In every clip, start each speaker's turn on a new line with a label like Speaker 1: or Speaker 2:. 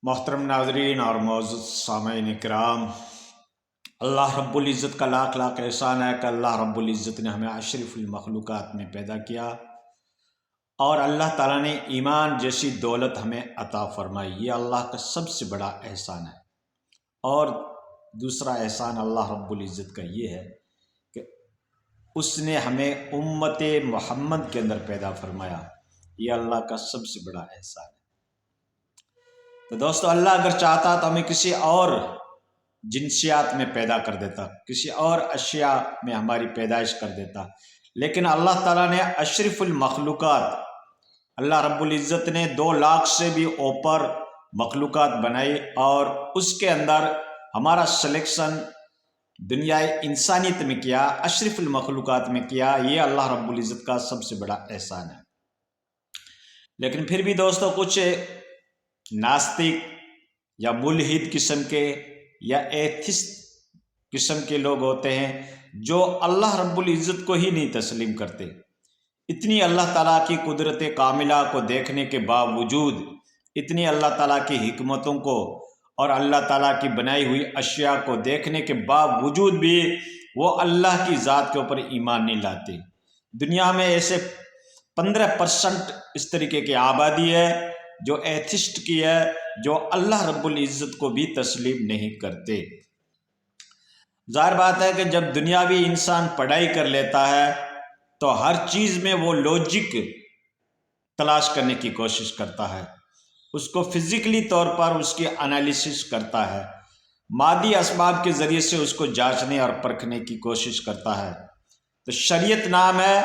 Speaker 1: मोहतरम नाजरीन और मौजूद सामईन इकराम, अल्लाह रब्बुल इज़्ज़त का लाख लाख एहसान है कि अल्लाह रब्बुल इज़्ज़त ने हमें अशरफुल मखलूक़ात में पैदा किया और अल्लाह ताला ने ईमान जैसी दौलत हमें अता फरमाई। ये अल्लाह का सबसे बड़ा एहसान है। और दूसरा एहसान अल्लाह रब्बुल इज़्ज़त का ये है कि उसने हमें उम्मत मोहम्मद के अंदर पैदा फरमाया। ये अल्लाह का सबसे बड़ा एहसान है। तो दोस्तों, अल्लाह अगर चाहता तो हमें किसी और जिनसियात में पैदा कर देता, किसी और अशिया में हमारी पैदाइश कर देता, लेकिन अल्लाह ताला ने अशरफुल मखलूक़ात, अल्लाह रब्बुल इज़्ज़त ने 2 लाख से भी ऊपर मखलूक़ात बनाई और उसके अंदर हमारा सिलेक्शन दुनिया इंसानियत में किया, अशरफुल मखलूक़ात में किया। ये अल्लाह रब्बुल इज़्ज़त का सबसे बड़ा एहसान है। लेकिन फिर भी दोस्तों, कुछ नास्तिक या मुल्हिद किस्म के या एथिस्ट किस्म के लोग होते हैं जो अल्लाह रब्बुल इज़्ज़त को ही नहीं तस्लीम करते। इतनी अल्लाह ताला की कुदरत कामिला को देखने के बावजूद, इतनी अल्लाह ताला की हिकमतों को और अल्लाह ताला की बनाई हुई अशिया को देखने के बावजूद भी वो अल्लाह की ज़ात के ऊपर ईमान नहीं लाते। दुनिया में ऐसे 15% इस तरीके की आबादी है जो एथिस्ट की है, जो अल्लाह रब्बुल इज़्ज़त को भी तस्लीम नहीं करते। ज़ाहिर बात है कि जब दुनियावी इंसान पढ़ाई कर लेता है तो हर चीज़ में वो लॉजिक तलाश करने की कोशिश करता है, उसको फिज़िकली तौर पर उसकी एनालिसिस करता है, मादी असबाब के ज़रिए से उसको जांचने और परखने की कोशिश करता है। तो शरीयत नाम है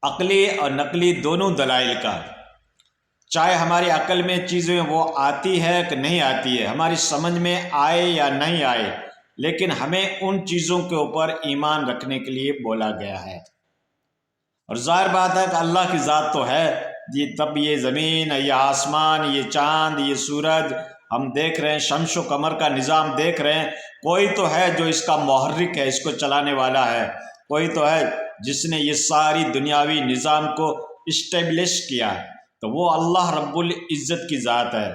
Speaker 1: अक़ली और नकली दोनों दलाइल का। चाहे हमारी अकल में चीज़ें वो आती है कि नहीं आती है, हमारी समझ में आए या नहीं आए, लेकिन हमें उन चीज़ों के ऊपर ईमान रखने के लिए बोला गया है। और ज़ाहिर बात है कि अल्लाह की ज़ात तो है, ये तब ये ज़मीन, ये आसमान, ये चाँद, ये सूरज हम देख रहे हैं, शम्स व कमर का निज़ाम देख रहे हैं, कोई तो है जो इसका मुहर्रिक है, इसको चलाने वाला है, कोई तो है जिसने ये सारी दुनियावी निज़ाम को इस्टेब्लिश किया है। तो वो अल्लाह रब्बुल इज़्ज़त की ज़ात है।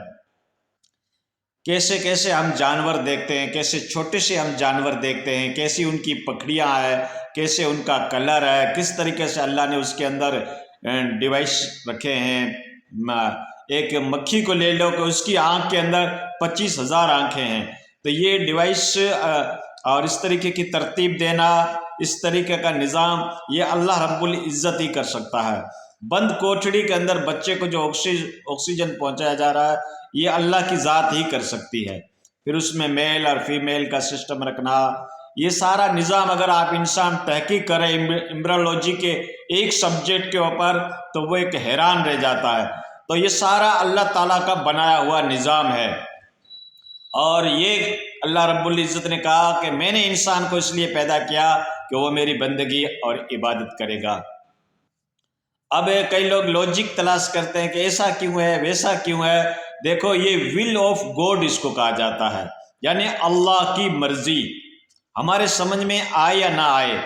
Speaker 1: कैसे कैसे हम जानवर देखते हैं, कैसे छोटे से हम जानवर देखते हैं, कैसी उनकी पखड़ियाँ हैं, कैसे उनका कलर है, किस तरीके से अल्लाह ने उसके अंदर डिवाइस रखे हैं। एक मक्खी को ले लो कि उसकी आँख के अंदर 25,000 आँखें हैं। तो ये डिवाइस और इस तरीके की तरतीब देना, इस तरीके का निज़ाम, ये अल्लाह रब्बुल इज़्ज़त ही कर सकता है। बंद कोठड़ी के अंदर बच्चे को जो ऑक्सीजन पहुंचाया जा रहा है, ये अल्लाह की ज़ात ही कर सकती है। फिर उसमें मेल और फीमेल का सिस्टम रखना, ये सारा निज़ाम अगर आप इंसान तहकीक करें एम्ब्रियोलॉजी के एक सब्जेक्ट के ऊपर, तो वो एक हैरान रह जाता है। तो ये सारा अल्लाह ताला का बनाया हुआ निज़ाम है। और ये अल्लाह रब्बुल इज़्ज़त ने कहा कि मैंने इंसान को इसलिए पैदा किया कि वो मेरी बंदगी और इबादत करेगा। अब कई लोग लॉजिक तलाश करते हैं कि ऐसा क्यों है, वैसा क्यों है। देखो, ये विल ऑफ गॉड इसको कहा जाता है, यानी अल्लाह की मर्जी हमारे समझ में आए या ना आए।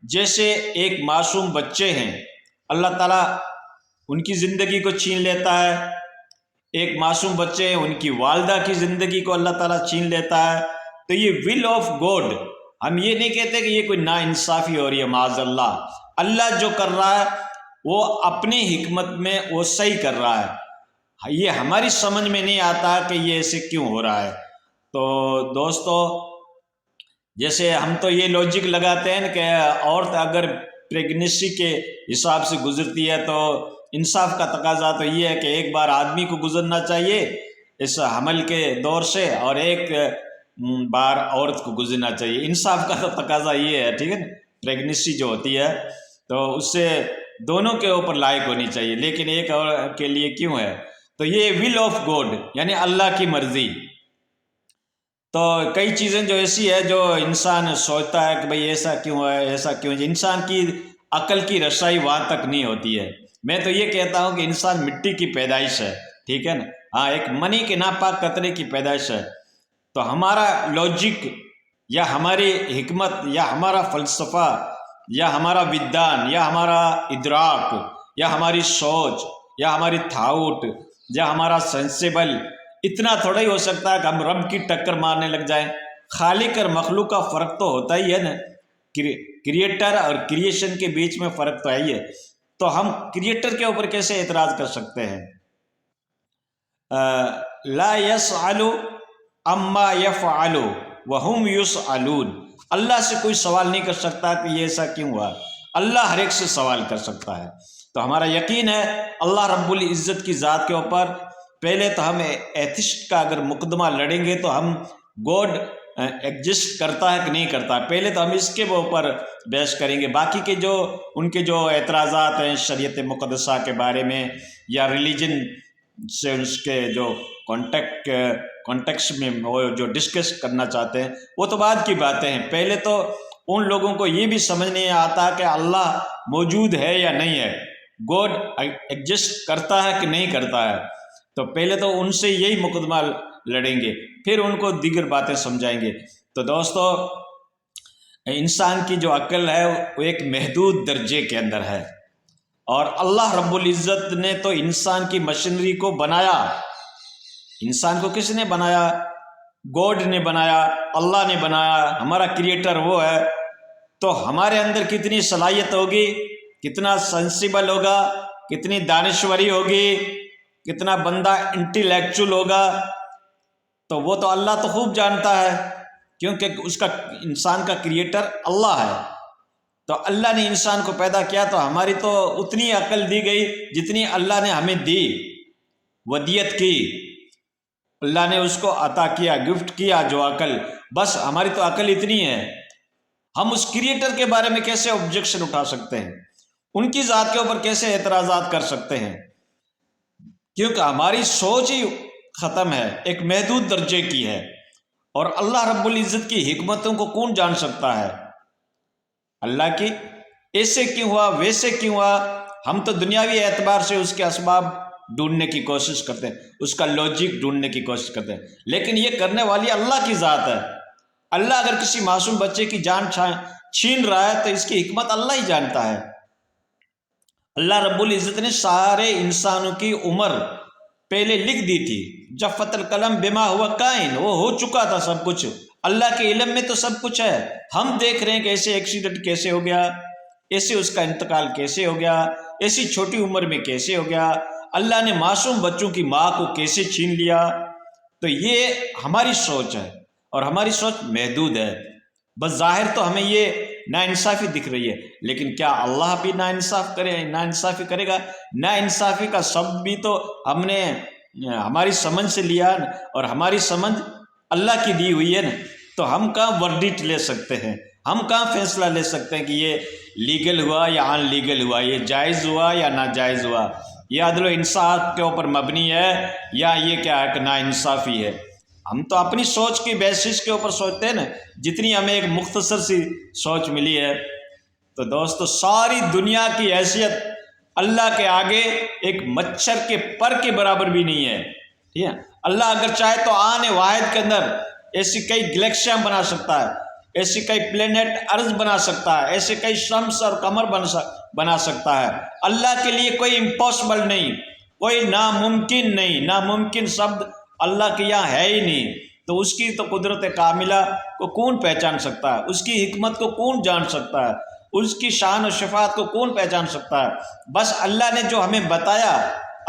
Speaker 1: जैसे एक मासूम बच्चे हैं, अल्लाह ताला उनकी ज़िंदगी को छीन लेता है। एक मासूम बच्चे हैं, उनकी वालदा की ज़िंदगी को अल्लाह ताला छीन लेता है। तो ये विल ऑफ गॉड, हम ये नहीं कहते कि ये कोई नाइंसाफ़ी हो रही है, माज़अल्लाह। अल्लाह जो कर रहा है वो अपनी हिकमत में वो सही कर रहा है। ये हमारी समझ में नहीं आता कि ये ऐसे क्यों हो रहा है। तो दोस्तों, जैसे हम तो ये लॉजिक लगाते हैं कि औरत अगर प्रेगनेंसी के हिसाब से गुजरती है तो इंसाफ का तकाजा तो ये है कि एक बार आदमी को गुजरना चाहिए इस हमल के दौर से, और एक बार औरत को गुजरना चाहिए। इंसाफ का तो तकाजा ये है, ठीक है ना। प्रेगनेंसी जो होती है तो उससे दोनों के ऊपर लायक होनी चाहिए, लेकिन एक और के लिए क्यों है। तो ये विल ऑफ गॉड यानी अल्लाह की मर्जी। तो कई चीज़ें जो ऐसी है जो इंसान सोचता है कि भाई ऐसा क्यों है, ऐसा क्यों है, इंसान की अकल की रसाई वहाँ तक नहीं होती है। मैं तो ये कहता हूँ कि इंसान मिट्टी की पैदाइश है, ठीक है ना। हाँ, एक मनी के नापाक कतरे की पैदाइश है। तो हमारा लॉजिक या हमारी हिकमत या हमारा फ़लसफ़ा या हमारा विज्ञान या हमारा इदराक या हमारी सोच या हमारी थाउट या हमारा सेंसिबल اتنا تھوڑا ہی ہو سکتا ہے کہ ہم رب کی ٹکر مارنے لگ جائیں. خالق اور مخلوق کا فرق تو ہوتا ہی ہے نا، کریٹر اور کریشن کے بیچ میں فرق تو ہے ہی ہے. تو ہم کریٹر کے اوپر کیسے اعتراض کر سکتے ہیں؟ لا يسأل عما يفعل وهم يسألون. اللہ سے کوئی سوال نہیں کر سکتا کہ یہ ایسا کیوں ہوا. اللہ ہر ایک سے سوال کر سکتا ہے. تو ہمارا یقین ہے اللہ رب العزت کی ذات کے اوپر. پہلے تو ہم ایتھسٹ کا اگر مقدمہ لڑیں گے تو ہم گاڈ ایگزسٹ کرتا ہے کہ نہیں کرتا، پہلے تو ہم اس کے اوپر بحث کریں گے. باقی کے جو ان کے جو اعتراضات ہیں شریعت مقدسہ کے بارے میں یا ریلیجن سے اس کے جو کانٹیکس میں وہ جو ڈسکس کرنا چاہتے ہیں وہ تو بعد کی باتیں ہیں. پہلے تو ان لوگوں کو یہ بھی سمجھ نہیں آتا کہ اللہ موجود ہے یا نہیں ہے، گاڈ ایگزسٹ کرتا ہے کہ نہیں کرتا ہے. تو پہلے تو ان سے یہی مقدمہ لڑیں گے، پھر ان کو دیگر باتیں سمجھائیں گے. تو دوستو، انسان کی جو عقل ہے وہ ایک محدود درجے کے اندر ہے، اور اللہ رب العزت نے تو انسان کی مشینری کو بنایا. انسان کو کس نے بنایا؟ گاڈ نے بنایا، اللہ نے بنایا. ہمارا کریٹر وہ ہے. تو ہمارے اندر کتنی صلاحیت ہوگی، کتنا سینسیبل ہوگا، کتنی دانشوری ہوگی، کتنا بندہ انٹیلیکچول ہوگا، تو وہ تو اللہ تو خوب جانتا ہے، کیونکہ اس کا انسان کا کریٹر اللہ ہے. تو اللہ نے انسان کو پیدا کیا تو ہماری تو اتنی عقل دی گئی جتنی اللہ نے ہمیں دی، ودیت کی. اللہ نے اس کو عطا کیا، گفٹ کیا جو عقل. بس ہماری تو عقل اتنی ہے. ہم اس کریٹر کے بارے میں کیسے آبجیکشن اٹھا سکتے ہیں؟ ان کی ذات کے اوپر کیسے اعتراضات کر سکتے ہیں؟ کیونکہ ہماری سوچ ہی ختم ہے، ایک محدود درجے کی ہے. اور اللہ رب العزت کی حکمتوں کو کون جان سکتا ہے؟ اللہ کی ایسے کیوں ہوا، ویسے کیوں ہوا. ہم تو دنیاوی اعتبار سے اس کے اسباب ڈھونڈنے کی کوشش کرتے ہیں، اس کا لاجک ڈھونڈنے کی کوشش کرتے ہیں، لیکن یہ کرنے والی اللہ کی ذات ہے. اللہ اگر کسی معصوم بچے کی جان چھین رہا ہے تو اس کی حکمت اللہ ہی جانتا ہے. اللہ رب العزت نے سارے انسانوں کی عمر پہلے لکھ دی تھی. جفت القلم بما ہوا کائن، وہ ہو چکا تھا سب کچھ. اللہ کے علم میں تو سب کچھ ہے. ہم دیکھ رہے ہیں کہ ایسے ایکسیڈنٹ کیسے ہو گیا، ایسے اس کا انتقال کیسے ہو گیا، ایسی چھوٹی عمر میں کیسے ہو گیا، اللہ نے معصوم بچوں کی ماں کو کیسے چھین لیا. تو یہ ہماری سوچ ہے، اور ہماری سوچ محدود ہے. بس ظاہر تو ہمیں یہ ناانصافی دکھ رہی ہے، لیکن کیا اللہ بھی ناانصافی کرے گا؟ ناانصافی کا سب بھی تو ہم نے ہماری سمجھ سے لیا، اور ہماری سمجھ اللہ کی دی ہوئی ہے نا. تو ہم کہاں ورڈکٹ لے سکتے ہیں، ہم کہاں فیصلہ لے سکتے ہیں کہ یہ لیگل ہوا یا ان لیگل ہوا، یہ جائز ہوا یا ناجائز ہوا، یہ عدل و انصاف کے اوپر مبنی ہے یا یہ کیا ہے کہ ناانصافی ہے. ہم تو اپنی سوچ کی بیسس کے اوپر سوچتے ہیں نا، جتنی ہمیں ایک مختصر سی سوچ ملی ہے. تو دوستو، ساری دنیا کی حیثیت اللہ کے آگے ایک مچھر کے پر کے برابر بھی نہیں ہے. ٹھیک ہے، اللہ اگر چاہے تو آنے واحد کے اندر ایسی کئی گلیکسیاں بنا سکتا ہے، ایسی کئی پلینٹ ارض بنا سکتا ہے، ایسے کئی شمس اور قمر بنا سکتا ہے. اللہ کے لیے کوئی امپاسبل نہیں، کوئی ناممکن نہیں. ناممکن شبد اللہ کے یہاں ہے ہی نہیں. تو اس کی تو قدرت کاملہ کو کون پہچان سکتا ہے، اس کی حکمت کو کون جان سکتا ہے، اس کی شان و شفاعت کو کون پہچان سکتا ہے؟ بس اللہ نے جو ہمیں بتایا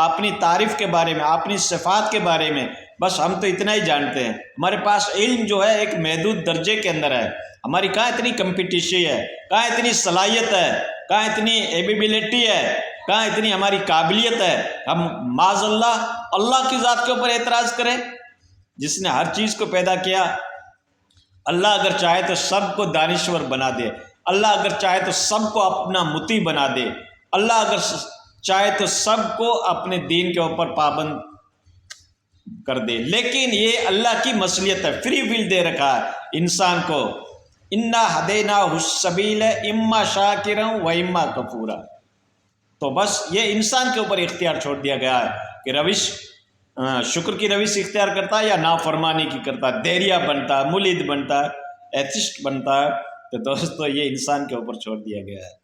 Speaker 1: اپنی تعریف کے بارے میں، اپنی صفات کے بارے میں، بس ہم تو اتنا ہی جانتے ہیں. ہمارے پاس علم جو ہے ایک محدود درجے کے اندر ہے. ہماری کہاں اتنی کمپٹیشن ہے، کہاں اتنی صلاحیت ہے، کہاں اتنی ایبیبلٹی ہے، کہاں اتنی ہماری قابلیت ہے. ہم معاذ اللہ کی ذات کے اوپر اعتراض کریں جس نے ہر چیز کو پیدا کیا. اللہ اگر چاہے تو سب کو دانشور بنا دے، اللہ اگر چاہے تو سب کو اپنا مطیع بنا دے، اللہ اگر چاہے تو سب کو اپنے دین کے اوپر پابند کر دے. لیکن یہ اللہ کی مصلحت ہے، فری ول دے رکھا ہے انسان کو. انا ہدیناہ السبیل اما شاکرا و اما کفورا. تو بس یہ انسان کے اوپر اختیار چھوڑ دیا گیا ہے کہ روش شکر کی روش اختیار کرتا ہے یا نافرمانی کی کرتا ہے، دیریا بنتا ہے، ملحد بنتا ہے، ایتھسٹ بنتا ہے. تو دوستو، یہ انسان کے اوپر چھوڑ دیا گیا ہے.